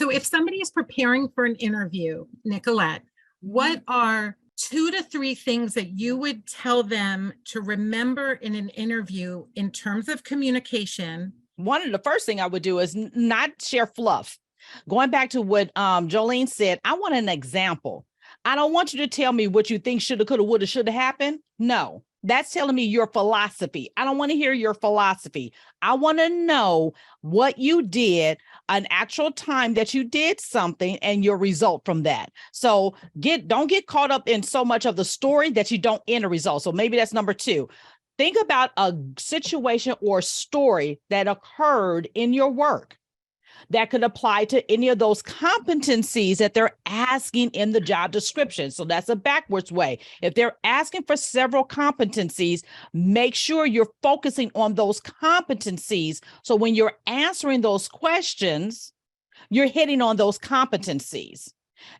So if somebody is preparing for an interview, Nicolette, what are 2 to 3 things that you would tell them to remember in an interview in terms of communication? One of the first thing I would do is not share fluff. Going back to what Jolene said, I want an example. I don't want you to tell me what you think shoulda, coulda, woulda, shoulda happened. No, that's telling me your philosophy. I don't want to hear your philosophy. I want to know what you did, an actual time that you did something and your result from that. So don't get caught up in so much of the story that you don't end a result. So maybe that's number 2. Think about a situation or story that occurred in your work that could apply to any of those competencies that they're asking in the job description. So that's a backwards way. If they're asking for several competencies, make sure you're focusing on those competencies. So when you're answering those questions, you're hitting on those competencies.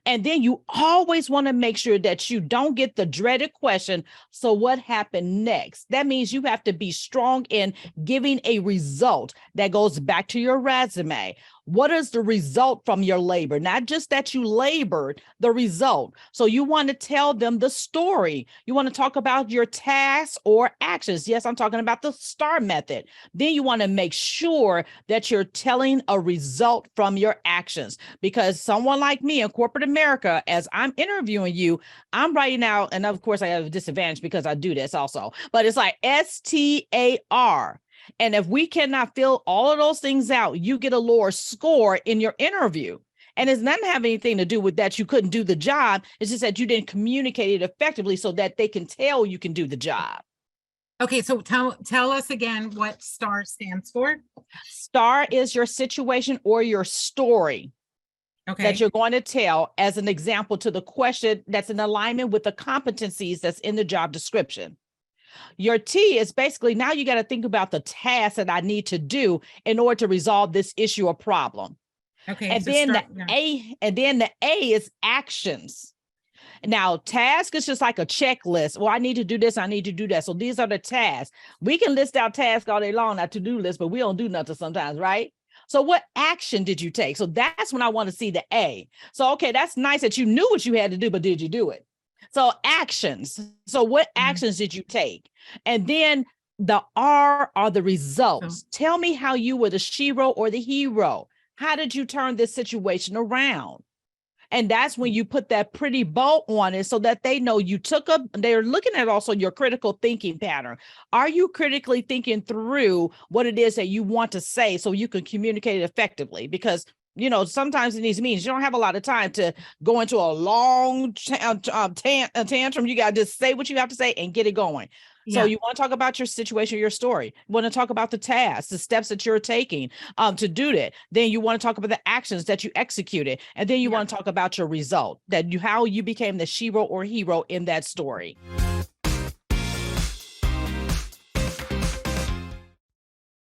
And then you always want to make sure that you don't get the dreaded question, so what happened next? That means you have to be strong in giving a result that goes back to your resume. What is the result from your labor? Not just that you labored, the result. So you want to tell them the story. You want to talk about your tasks or actions. Yes, I'm talking about the STAR method. Then you want to make sure that you're telling a result from your actions, because someone like me in corporate America, as I'm interviewing you, I'm writing out, and of course I have a disadvantage because I do this also, but it's like STAR. And if we cannot fill all of those things out, you get a lower score in your interview. And it's not have anything to do with that you couldn't do the job. It's just that you didn't communicate it effectively so that they can tell you can do the job. Okay, so tell us again what STAR stands for. STAR is your situation or your story. Okay. That you're going to tell as an example to the question that's in alignment with the competencies that's in the job description. Your T is basically now you got to think about the task that I need to do in order to resolve this issue or problem. Okay. And then the A is actions. Now, task is just like a checklist. Well, I need to do this. I need to do that. So these are the tasks. We can list out tasks all day long, our to-do list, but we don't do nothing sometimes, right? So what action did you take? So that's when I want to see the A. So, okay, that's nice that you knew what you had to do, but did you do it? So actions. So what actions did you take? And then the R are the results. Tell me how you were the shero or the hero. How did you turn this situation around? And that's when you put that pretty bow on it so that they know you they're looking at also your critical thinking pattern. Are you critically thinking through what it is that you want to say so you can communicate it effectively? Because sometimes in these meetings, you don't have a lot of time to go into a long tantrum. You got to just say what you have to say and get it going. Yeah. So you want to talk about your situation, your story. You want to talk about the tasks, the steps that you're taking to do that. Then you want to talk about the actions that you executed. And then you want to talk about your result, how you became the shero or hero in that story.